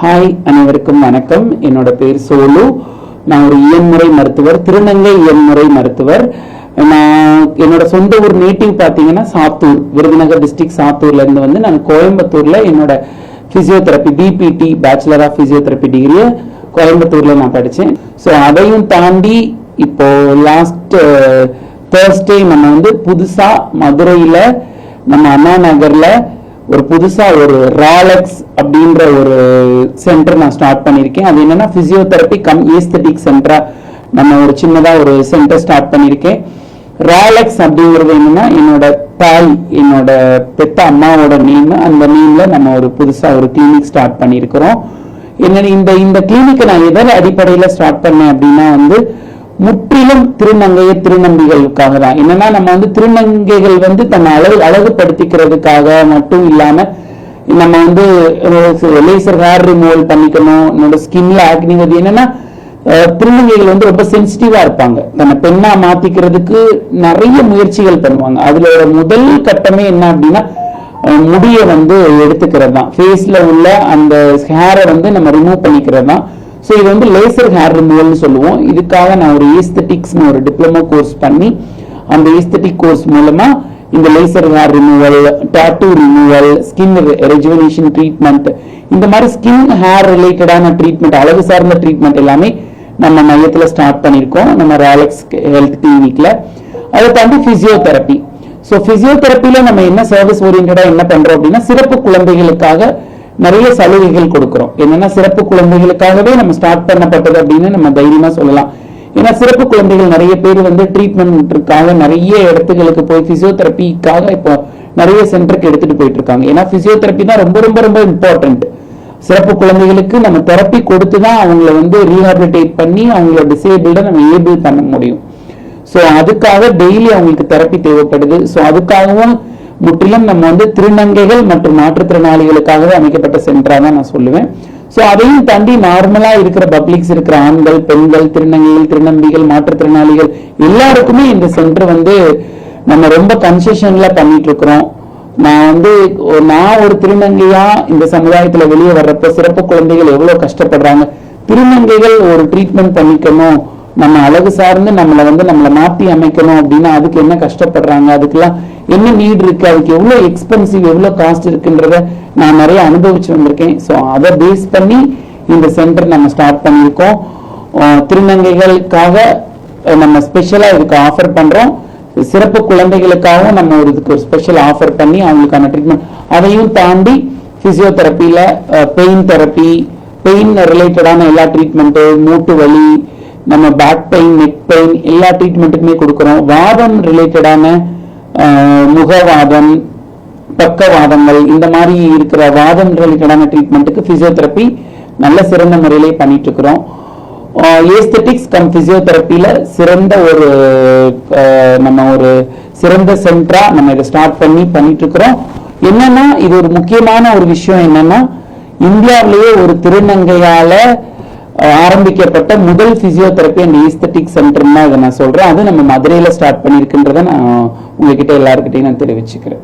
Hi, அனைவருக்கும் வணக்கம். என்னோட பேர் சோலு. நான் ஒரு இயன்முறை மருத்துவர், திருநங்கை இயன்முறை மருத்துவர். நான் என்னோட சொந்த ஊர் நேட்டிவ் பார்த்தீங்கன்னா சாத்தூர், விருதுநகர் டிஸ்ட்ரிக்ட் சாத்தூர்ல இருந்து வந்து நான் கோயம்புத்தூர்ல என்னோட physiotherapy BPT bachelor of physiotherapy டிகிரியை கோயம்புத்தூர்ல நான் படித்தேன். ஸோ அதையும் தாண்டி இப்போ லாஸ்ட் தேர்ஸ்டே நம்ம வந்து புதுசா மதுரையில நம்ம அண்ணா நகர்ல ஒரு புதுசா ஒரு ராலெக்ஸ் அப்படின்ற ஒரு சென்டர் நான் ஸ்டார்ட் பண்ணியிருக்கேன். அது என்னன்னா பிசியோதெரப்பி கம் ஏஸ்தட்டிக் சென்டரா நம்ம ஒரு சின்னதா ஒரு சென்டர் ஸ்டார்ட் பண்ணியிருக்கேன். ராலெக்ஸ் அப்படிங்கிறது என்னன்னா என்னோட தாய், என்னோட பெத்த அம்மாவோட நேம். அந்த நேம்ல நம்ம ஒரு புதுசா ஒரு கிளினிக் ஸ்டார்ட் பண்ணியிருக்கிறோம். என்ன இந்த கிளினிக்கை நான் எதன் அடிப்படையில ஸ்டார்ட் பண்ணேன் அப்படின்னா வந்து முற்றிலும் திருநங்கைய திருநம்பிகளுக்காக தான். என்னன்னா நம்ம வந்து திருநங்கைகள் வந்து தன்னை அழகுபடுத்திக்கிறதுக்காக மட்டும் இல்லாம நம்ம வந்து லேசர் ஹேர் ரிமூவல் பண்ணிக்கணும், என்னோட ஸ்கின்ல ஆக்னிங். அது என்னன்னா திருநங்கைகள் வந்து ரொம்ப சென்சிட்டிவா இருப்பாங்க, தன்னை பெண்ணா மாத்திக்கிறதுக்கு நிறைய முயற்சிகள் பண்ணுவாங்க. அதுல முதல் கட்டமே என்ன அப்படின்னா முடிய வந்து எடுத்துக்கிறது தான், ஃபேஸ்ல உள்ள அந்த ஹேரை வந்து நம்ம ரிமூவ் பண்ணிக்கிறது தான். ஸோ இது வந்து லேசர் ஹேர் ரிமூவல்னு சொல்லுவோம். இதுக்காக நான் ஒரு ஏஸ்தட்டிக்ஸ்னு ஒரு டிப்ளமோ கோர்ஸ் பண்ணி அந்த ஏஸ்தட்டிக் கோர்ஸ் மூலமா இந்த laser hair removal, tattoo removal, skin rejuvenation treatment, இந்த மாதிரி ஸ்கின் ஹேர் ரிலேட்டடான ட்ரீட்மெண்ட், அழகு சார்ந்த ட்ரீட்மெண்ட் எல்லாமே நம்ம மையத்தில் ஸ்டார்ட் பண்ணியிருக்கோம் நம்ம ராலெக்ஸ் ஹெல்த் கிளினிக்ல. அதை தாண்டி பிசியோதெரப்பி. ஸோ பிசியோதெரப்பில நம்ம என்ன சர்வீஸ் ஓரியன்டா என்ன பண்றோம் அப்படின்னா சிறப்பு குழந்தைகளுக்காக நிறைய சலுகைகள் கொடுக்கிறோம். என்னன்னா சிறப்பு குழந்தைகளுக்காகவே நம்ம ஸ்டார்ட் பண்ணப்பட்டது அப்படின்னு நம்ம தைரியமா சொல்லலாம். ஏன்னா சிறப்பு குழந்தைகள் நிறைய பேர் வந்து ட்ரீட்மெண்ட்டுக்காக நிறைய இடத்துகளுக்கு போய் பிசியோதெரப்பிக்காக இப்போ நிறைய சென்டருக்கு எடுத்துட்டு போயிட்டு இருக்காங்க. ஏன்னா பிசியோதெரப்பி தான் ரொம்ப ரொம்ப ரொம்ப இம்பார்ட்டன்ட். சிறப்பு குழந்தைகளுக்கு நம்ம தெரப்பி கொடுத்து தான் அவங்கள வந்து ரீஹாபிலிட்டேட் பண்ணி அவங்களோட டிசேபிள்ட நம்ம ஏபிள் பண்ண முடியும். ஸோ அதுக்காக டெய்லி அவங்களுக்கு தெரப்பி தேவைப்படுது. ஸோ அதுக்காகவும் முற்றிலும் நம்ம வந்து திருநங்கைகள் மற்றும் மாற்றுத்திறனாளிகளுக்காகவே அமைக்கப்பட்ட சென்டரா தான் நான் சொல்லுவேன். ஸோ அதையும் தாண்டி நார்மலா இருக்கிற பப்ளிக்ஸ் இருக்கிற ஆண்கள், பெண்கள், திருநங்கைகள், திருநம்பிகள், மாற்றுத்திறனாளிகள் எல்லாருக்குமே இந்த சென்டர் வந்து நம்ம ரொம்ப கன்செஷன்ல பண்ணிட்டு இருக்கிறோம். நான் ஒரு திருநங்கையா இந்த சமுதாயத்துல வெளியே வர்றப்ப சிறப்பு குழந்தைகள் எவ்வளவு கஷ்டப்படுறாங்க, திருநங்கைகள் ஒரு ட்ரீட்மெண்ட் பண்ணிக்கணும், நம்ம அழகு சார்ந்து நம்மளை மாற்றி அமைக்கணும் அப்படின்னா அதுக்கு என்ன கஷ்டப்படுறாங்க, அதுக்கெல்லாம் என்ன நீட் இருக்கு, அதுக்கு எவ்வளவு எக்ஸ்பென்சிவ், எவ்வளவு காஸ்ட் இருக்குன்றத நான் நிறைய அனுபவிச்சு வந்திருக்கேன். ஸோ அதை பேஸ் பண்ணி இந்த சென்டர் நம்ம ஸ்டார்ட் பண்ணியிருக்கோம். திருநங்கைகளுக்காக நம்ம ஸ்பெஷலா இதுக்கு ஆஃபர் பண்றோம். சிறப்பு குழந்தைகளுக்காகவும் நம்ம இதுக்கு ஒரு ஸ்பெஷல் ஆஃபர் பண்ணி அவங்களுக்கான ட்ரீட்மெண்ட். அதையும் தாண்டி பிசியோதெரப்பியில பெயின் தெரப்பி, பெயின் ரிலேட்டடான எல்லா ட்ரீட்மெண்ட், மூட்டு வலி, நம்ம பேக் பெயின், நெக் பெயின் எல்லா ட்ரீட்மெண்ட்டுக்குமே கொடுக்குறோம். வாதம் ரிலேட்டடான முகவாதம், பக்கவாதங்கள், இந்த மாதிரி இருக்கிற வாதம் ரிலேட்டடான ட்ரீட்மெண்ட்டுக்கு பிசியோதெரப்பி நல்ல சிறந்த முறையிலே பண்ணிட்டு இருக்கிறோம். ஏஸ்தெட்டிக்ஸ் கம் பிசியோதெரப்பியில சிறந்த ஒரு சிறந்த சென்டரா நம்ம இதை ஸ்டார்ட் பண்ணிட்டு இருக்கிறோம். என்னன்னா இது ஒரு முக்கியமான ஒரு விஷயம் என்னன்னா இந்தியாவிலேயே ஒரு திருநங்கையால ஆரம்பிக்கப்பட்ட முதல் பிசியோதெரப்பி அண்ட் ஏஸ்தட்டிக் சென்டர் தான் இதை நான் சொல்றேன். அது நம்ம மதுரையில ஸ்டார்ட் பண்ணிருக்குன்றத நான் உங்ககிட்ட எல்லாருக்கிட்டையும் நான் தெரிவிச்சுக்கிறேன்.